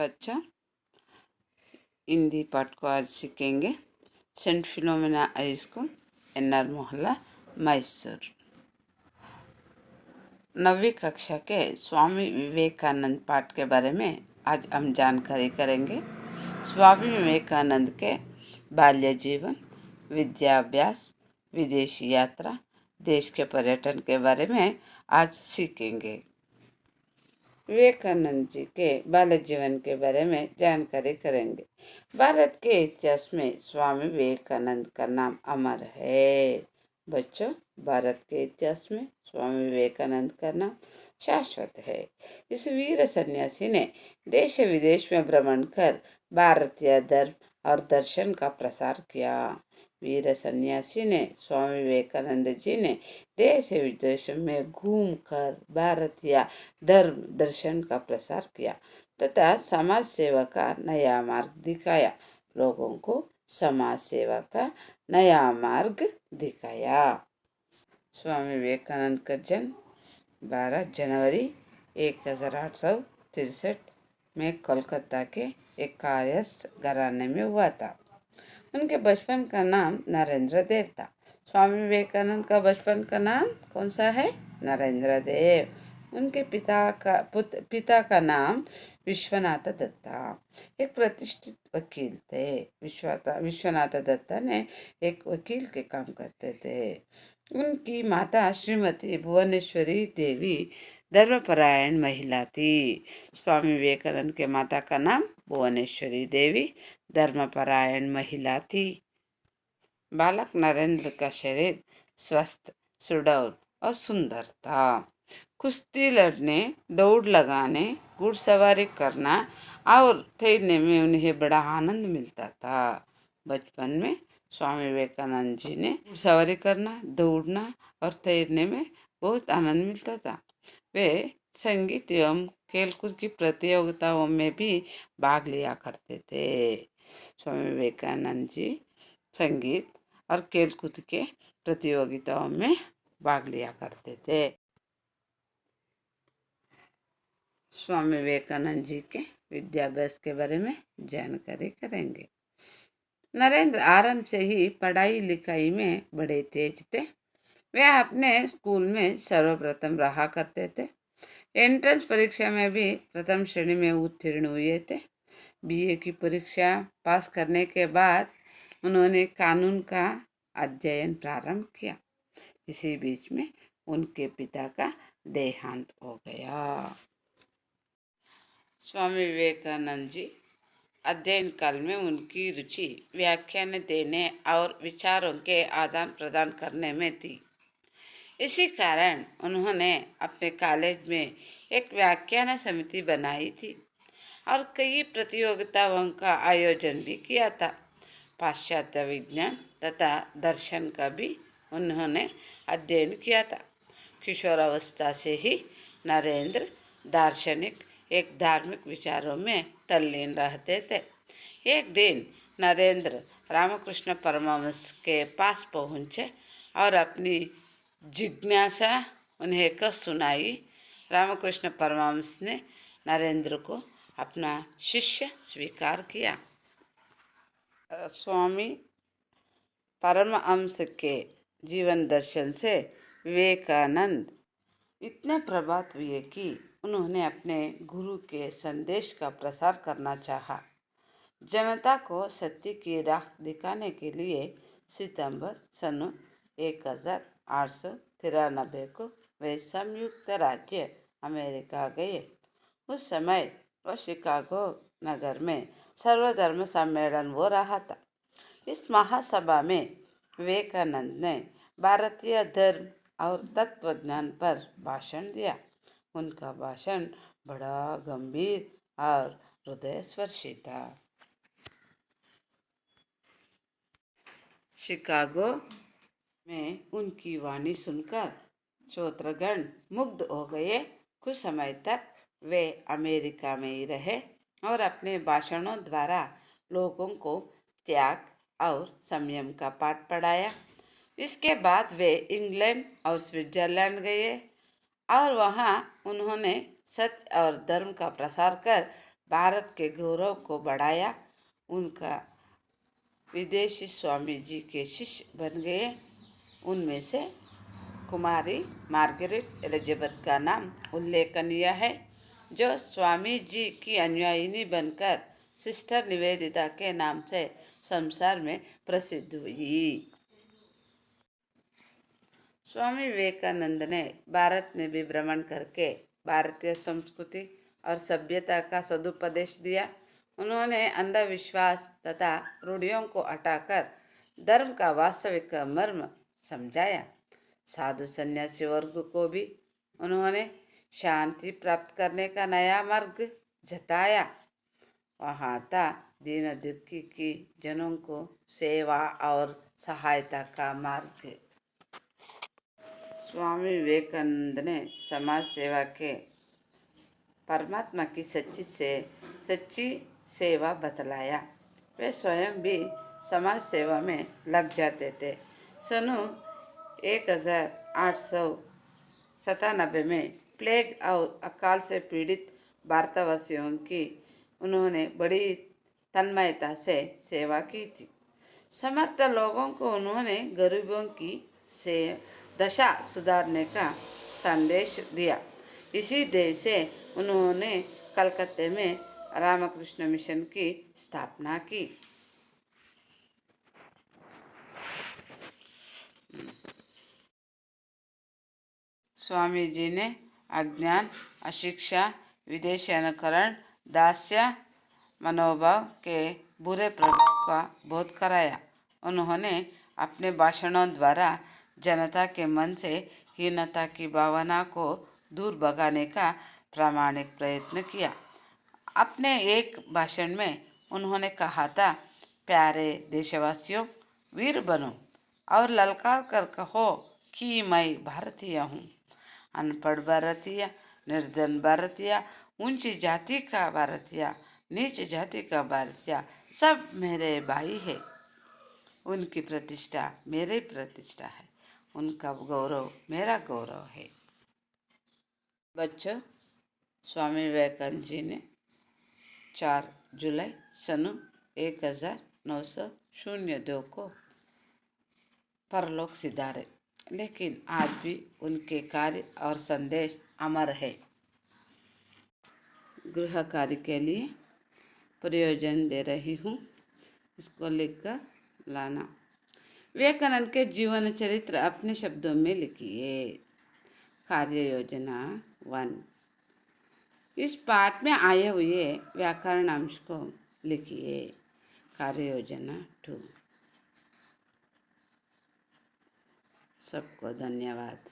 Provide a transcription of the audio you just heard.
बच्चों, हिंदी पाठ को आज सीखेंगे। Saint Philomena high school, NR Mohalla, Mysore. 9वीं कक्षा के स्वामी विवेकानंद पाठ के बारे में आज हम जानकारी करेंगे। स्वामी विवेकानंद के बाल्य जीवन, विद्याभ्यास, विदेशी यात्रा, देश के पर्यटन के बारे में आज सीखेंगे। विवेकानंद जी के बाल्य जीवन के बारे में जानकारी करेंगे। भारत के इतिहास में स्वामी विवेकानंद का नाम अमर है। बच्चों, भारत के इतिहास में स्वामी विवेकानंद का नाम शाश्वत है। इस वीर सन्यासी ने देश विदेश में भ्रमण कर भारतीय धर्म और दर्शन का प्रसार किया। वीर सन्यासी ने स्वामी विवेकानंद जी ने देश विदेश में घूमकर भारतीय धर्म दर्शन का प्रसार किया तथा समाज सेवा का नया मार्ग दिखाया। लोगों को समाज सेवा का नया मार्ग दिखाया। स्वामी विवेकानंद का जन्म 12 जनवरी 1863 में कोलकाता के एक कायस्थ घराने में हुआ था। उनके बचपन का नाम नरेंद्र देव था। स्वामी विवेकानंद का बचपन का नाम कौन सा है? नरेंद्र देव। उनके पिता का नाम विश्वनाथ दत्ता, एक प्रतिष्ठित वकील थे। विश्वनाथ दत्ता ने एक वकील के काम करते थे। उनकी माता श्रीमती भुवनेश्वरी देवी धर्मपरायण महिला थी। स्वामी विवेकानंद के माता का नाम भुवनेश्वरी देवी धर्मपरायण महिला थी। बालक नरेंद्र का शरीर स्वस्थ, सुडौल और सुंदर था। कुश्ती लड़ने, दौड़ लगाने, घुड़सवारी करना और तैरने में उन्हें बड़ा आनंद मिलता था। बचपन में स्वामी विवेकानंद जी ने घुड़सवारी करना, दौड़ना और तैरने में बहुत आनंद मिलता था। वे संगीत एवं खेलकूद की प्रतियोगिताओं में भी भाग लिया करते थे। स्वामी विवेकानंद जी संगीत और खेलकूद के प्रतियोगिताओं में भाग लिया करते थे। स्वामी विवेकानंद जी के विद्याभ्यास के बारे में जानकारी करेंगे। नरेंद्र आरंभ से ही पढ़ाई लिखाई में बड़े तेज थे। वे अपने स्कूल में सर्वप्रथम रहा करते थे। एंट्रेंस परीक्षा में भी प्रथम श्रेणी में उत्तीर्ण हुए थे। बीए की परीक्षा पास करने के बाद उन्होंने कानून का अध्ययन प्रारंभ किया। इसी बीच में उनके पिता का देहांत हो गया। स्वामी विवेकानंद जी अध्ययन काल में उनकी रुचि व्याख्यान देने और विचारों के आदान प्रदान करने में थी। इसी कारण उन्होंने अपने कॉलेज में एक व्याख्यान समिति बनाई थी और कई प्रतियोगिताओं का आयोजन भी किया था। पाश्चात्य विज्ञान तथा दर्शन का भी उन्होंने अध्ययन किया था। किशोरावस्था से ही नरेंद्र दार्शनिक एक धार्मिक विचारों में तल्लीन रहते थे। एक दिन नरेंद्र रामकृष्ण परमहंस के पास पहुँचे और अपनी जिज्ञासा उन्हें कह सुनाई। रामकृष्ण परमहंस ने नरेंद्र को अपना शिष्य स्वीकार किया। स्वामी परमहंस के जीवन दर्शन से विवेकानंद इतने प्रभावित हुए कि उन्होंने अपने गुरु के संदेश का प्रसार करना चाहा। जनता को सत्य की राह दिखाने के लिए सितंबर सन 1893 को वे संयुक्त राज्य अमेरिका गए। उस समय वो शिकागो नगर में सर्वधर्म सम्मेलन हो रहा था। इस महासभा में विवेकानंद ने भारतीय धर्म और तत्वज्ञान पर भाषण दिया। उनका भाषण बड़ा गंभीर और हृदयस्पर्शी था। शिकागो में उनकी वाणी सुनकर श्रोतागण मुग्ध हो गए। कुछ समय तक वे अमेरिका में ही रहे और अपने भाषणों द्वारा लोगों को त्याग और संयम का पाठ पढ़ाया। इसके बाद वे इंग्लैंड और स्विट्जरलैंड गए और वहाँ उन्होंने सत्य और धर्म का प्रसार कर भारत के गौरव को बढ़ाया। उनका विदेशी स्वामी जी के शिष्य बन गए। उनमें से कुमारी मार्गरेट एलिजाबेथ का नाम उल्लेखनीय है, जो स्वामी जी की अनुयायिनी बनकर सिस्टर निवेदिता के नाम से संसार में प्रसिद्ध हुई। स्वामी विवेकानंद ने भारत में भी भ्रमण करके भारतीय संस्कृति और सभ्यता का सदुपदेश दिया। उन्होंने अंधविश्वास तथा रूढ़ियों को हटाकर धर्म का वास्तविक मर्म समझाया। साधु सन्यासी वर्ग को भी उन्होंने शांति प्राप्त करने का नया मार्ग जताया। वहाँ था दीन दुखी की जनों को सेवा और सहायता का मार्ग। स्वामी विवेकानंद ने समाज सेवा के परमात्मा की सच्ची सेवा बतलाया। वे स्वयं भी समाज सेवा में लग जाते थे। सन 1897 में प्लेग और अकाल से पीड़ित भारतवासियों की उन्होंने बड़ी तन्मयता से सेवा की थी। समर्थ लोगों को उन्होंने गरीबों की दशा सुधारने का संदेश दिया। इसी ध्येय से उन्होंने कलकत्ते में रामकृष्ण मिशन की स्थापना की। स्वामी जी ने अज्ञान, अशिक्षा, विदेशी अनुकरण, दास्य मनोभाव के बुरे प्रभाव का बोध कराया। उन्होंने अपने भाषणों द्वारा जनता के मन से हीनता की भावना को दूर भगाने का प्रामाणिक प्रयत्न किया। अपने एक भाषण में उन्होंने कहा था, प्यारे देशवासियों, वीर बनो और ललकार कर कहो कि मैं भारतीय हूँ। अनपढ़ भारतीय, निर्धन भारतीय, ऊंची जाति का भारतीय, नीच जाति का भारतीय, सब मेरे भाई है। उनकी प्रतिष्ठा मेरी प्रतिष्ठा है, उनका गौरव मेरा गौरव है। बच्चों, स्वामी विवेकानंद जी ने 4 जुलाई सन 1902 को परलोक सिधारे, लेकिन आज भी उनके कार्य और संदेश अमर है। गृह कार्य के लिए प्रयोजन दे रही हूँ, इसको लिखकर लाना। विवेकानंद के जीवन चरित्र अपने शब्दों में लिखिए। कार्य योजना 1। इस पाठ में आए हुए व्याकरण अंश को लिखिए। कार्य योजना 2। सबको धन्यवाद।